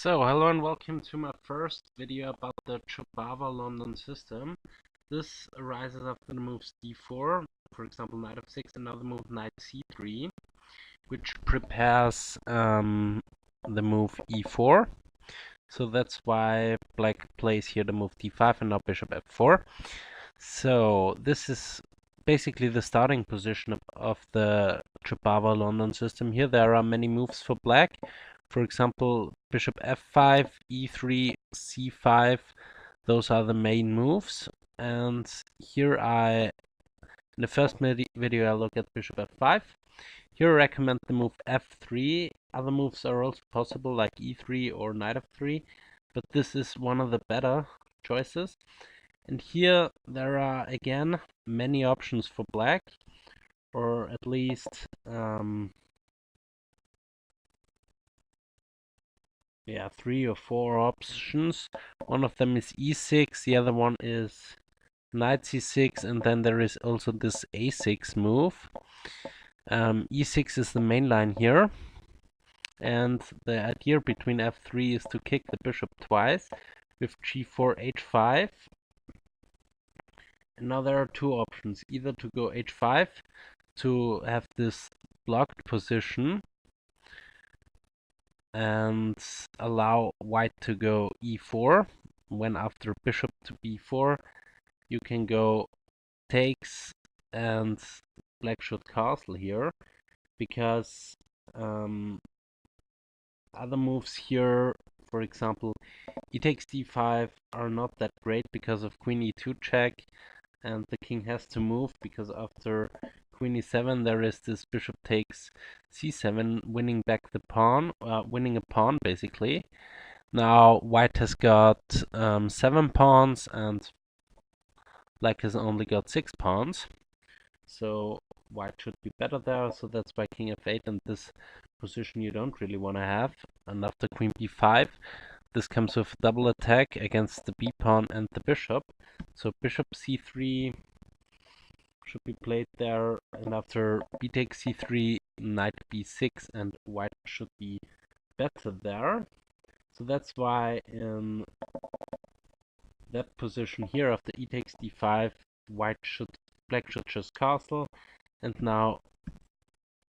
So, hello and welcome to my first video about the Jobava London system. This arises after the moves d4, for example knight f6, and now the move knight c3, which prepares the move e4. So that's why black plays here the move d5 and now bishop f4. So this is basically the starting position of the Jobava London system. Here there are many moves for black. For example, bishop f5, e3, c5, those are the main moves. And here in the first video I look at bishop f5. Here I recommend the move f3. Other moves are also possible like e3 or knight f3, but this is one of the better choices. And here there are again many options for black, or at least yeah, 3 or 4 options. One of them is e6, the other one is knight c6, and then there is also this a6 move. E6 is the main line here, and the idea between f3 is to kick the bishop twice with g4 h5. And now there are two options, either to go h5 to have this blocked position and allow white to go e4, when after bishop to b4 you can go takes and black should castle here, because other moves here, for example e takes d5, are not that great because of queen e2 check, and the king has to move because after queen e7 there is this bishop takes c7, winning back the pawn, winning a pawn basically. Now white has got 7 pawns and black has only got 6 pawns, so white should be better there. So that's why king f8, and this position you don't really want to have. And after queen b5, this comes with a double attack against the b pawn and the bishop. So bishop c3 should be played there, and after b takes c3, knight b6, and white should be better there. So that's why in that position here, after e takes d5, black should just castle, and now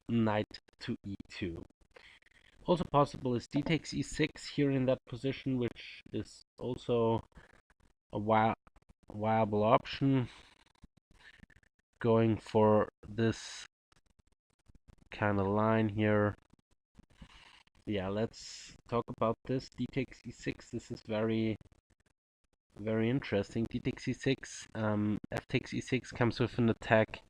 knight to e2. Also possible is d takes e6 here in that position, which is also a viable option, going for this kind of line here. Yeah, let's talk about this. D takes e6. This is very interesting. D takes e6. F takes e6 comes with an attack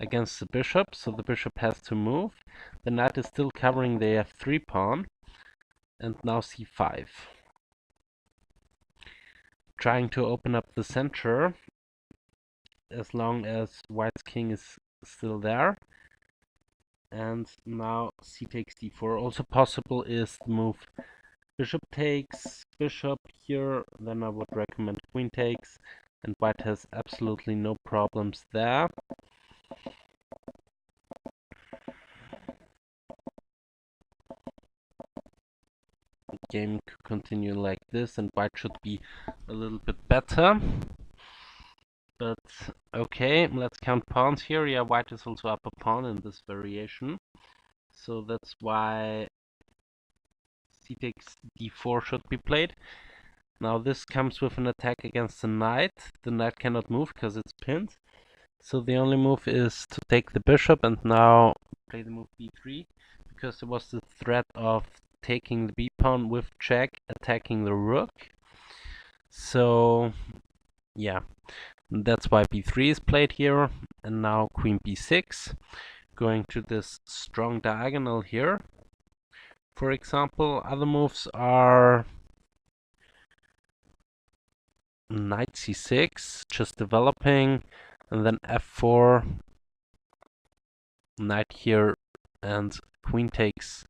against the bishop, so the bishop has to move. The knight is still covering the f3 pawn, and now c5. Trying to open up the center as long as white's king is still there. And now c takes d4. Also possible is the move bishop takes bishop here. Then I would recommend queen takes, and white has absolutely no problems there. The game could continue like this, and white should be a little bit better. But okay, let's count pawns here. Yeah, white is also up a pawn in this variation, so that's why c takes d4 should be played. Now this comes with an attack against the knight. The knight cannot move because it's pinned, so the only move is to take the bishop and now play the move b3, because there was the threat of taking the b pawn with check, attacking the rook. So yeah, that's why b3 is played here. And now queen b6, going to this strong diagonal here. For example, other moves are knight c6, just developing, and then f4, knight here, and queen takes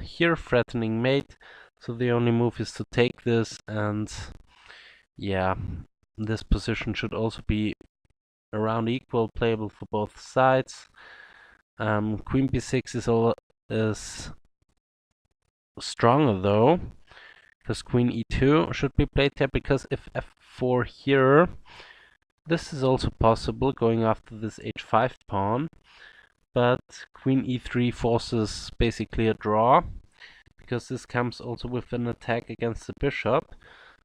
here, threatening mate. So the only move is to take this, and yeah, this position should also be around equal, playable for both sides. Queen b6 is stronger though, because queen e2 should be played there, because if f4 here, this is also possible, going after this h5 pawn, but queen e3 forces basically a draw, because this comes also with an attack against the bishop.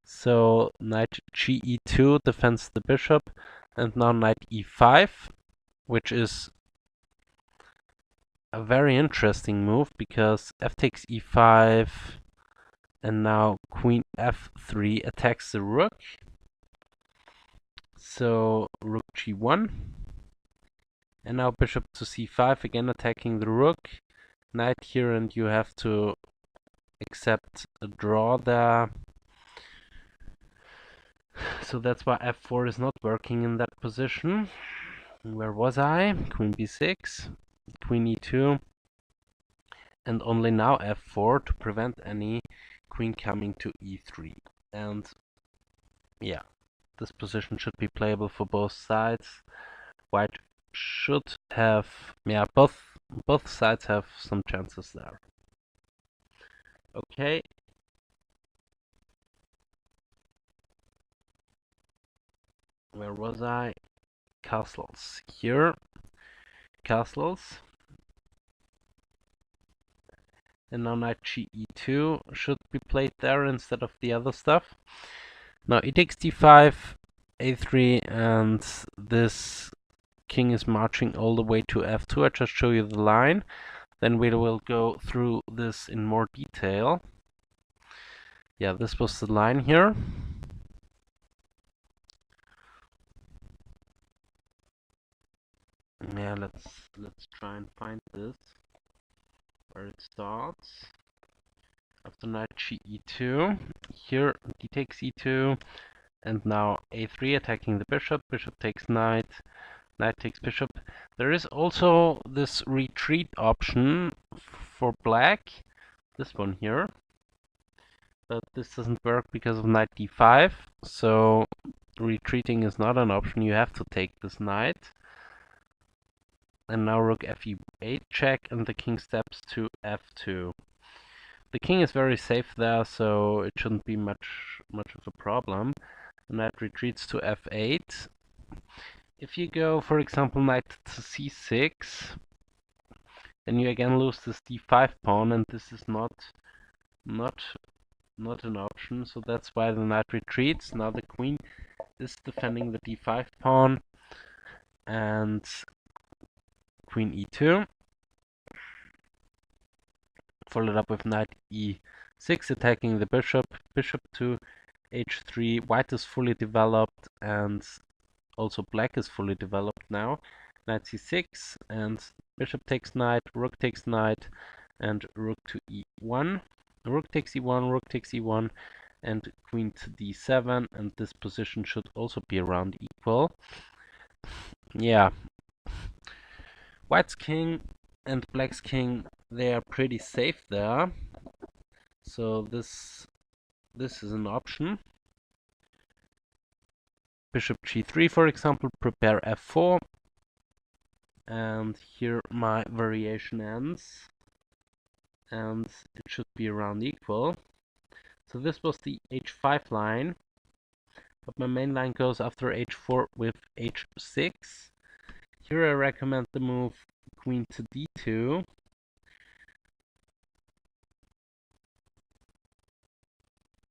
So knight ge2 defends the bishop, and now knight e5, which is a very interesting move, because f takes e5, and now queen f3 attacks the rook. So rook g1, and now bishop to c5, again attacking the rook. Knight here, and you have to accept a draw there. So that's why f4 is not working in that position. Where was I? Queen b6, queen e2, and only now f4 to prevent any queen coming to e3. And yeah, this position should be playable for both sides. White should have, yeah, both sides have some chances there. Okay. Where was I? Castles. Here. Castles. And now knight ge2 should be played there instead of the other stuff. Now e takes d5, a3, and this king is marching all the way to f2. I just show you the line. Then we will go through this in more detail. Yeah, this was the line here. Yeah, let's try and find this where it starts. After knight ge2, here d takes e2, and now a3 attacking the bishop. Bishop takes knight, knight takes bishop. There is also this retreat option for black, this one here, but this doesn't work because of knight d5. So retreating is not an option. You have to take this knight. And now rook fe8 check, and the king steps to f2. The king is very safe there, so it shouldn't be much of a problem. The knight retreats to f8. If you go, for example, knight to c6, then you again lose this d5 pawn, and this is not an option. So that's why the knight retreats. Now the queen is defending the d5 pawn, and queen e2. Followed up with knight e6, attacking the bishop. Bishop to h3. White is fully developed, and also black is fully developed now. Knight c6, and bishop takes knight, rook takes knight, and rook to e1. Rook takes e1, rook takes e1, and queen to d7, and this position should also be around equal. Yeah. White's king and black's king, they are pretty safe there. So this is an option. Bishop g3, for example, prepare f4. And here my variation ends. And it should be around equal. So this was the h5 line. But my main line goes after h4 with h6. Here I recommend the move queen to d2.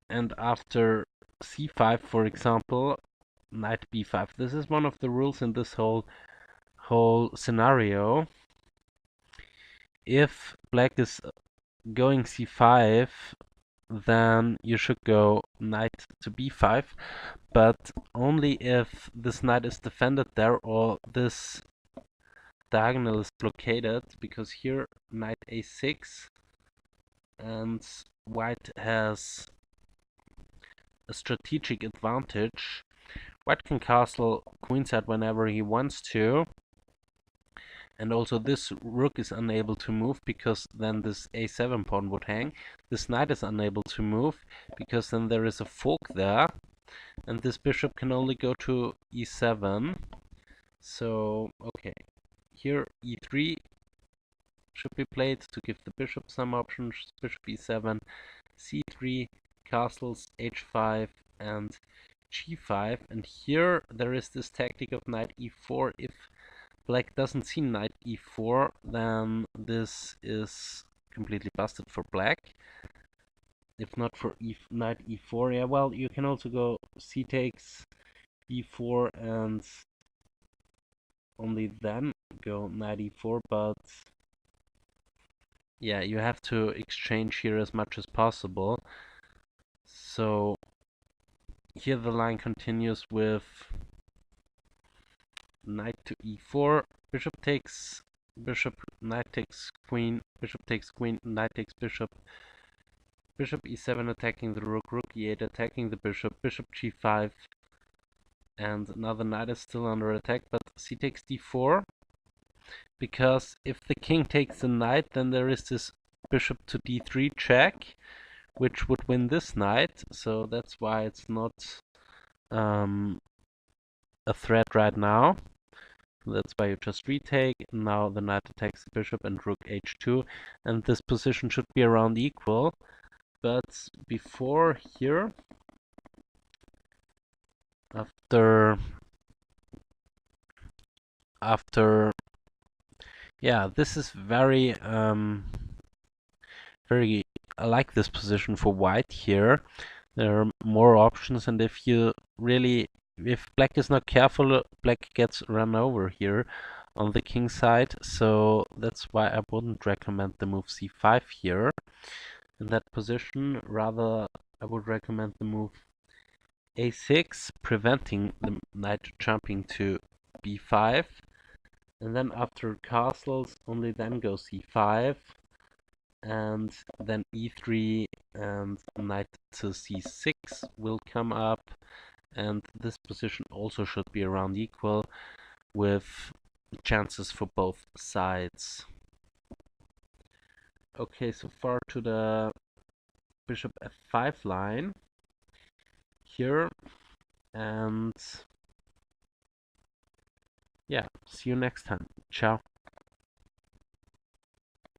And after c5, for example, knight b5. This is one of the rules in this whole scenario. If black is going c5, then you should go knight to b5, but only if this knight is defended there or this diagonal is blockaded, because here knight a6, and white has a strategic advantage. White can castle queenside whenever he wants to, and also this rook is unable to move, because then this a7 pawn would hang. This knight is unable to move, because then there is a fork there, and this bishop can only go to e7. So, okay, here e3 should be played to give the bishop some options. Bishop e7, c3, castles, h5, and g5. And here there is this tactic of knight e4. If black doesn't see knight e4, then this is completely busted for black. If not for knight e4, yeah, well, you can also go c takes e4 and only then go knight e4, but yeah, you have to exchange here as much as possible. So here the line continues with knight to e4, bishop takes bishop, knight takes queen, bishop takes queen, knight takes bishop, bishop e7 attacking the rook, rook e8 attacking the bishop, bishop g5, and another knight is still under attack, but c takes d4, because if the king takes the knight, then there is this bishop to d3 check, which would win this knight, so that's why it's not a threat right now. That's why you just retake. Now the knight attacks the bishop and rook h2, and this position should be around equal. But before here, after yeah, this is very very, I like this position for white here. There are more options, and if black is not careful, black gets run over here on the king side, so that's why I wouldn't recommend the move c5 here. In that position, rather I would recommend the move a6, preventing the knight jumping to b5, and then after castles, only then go c5, and then e3 and knight to c6 will come up, and this position also should be around equal with chances for both sides. Okay, so far to the bishop f5 line here, and yeah, see you next time. Ciao.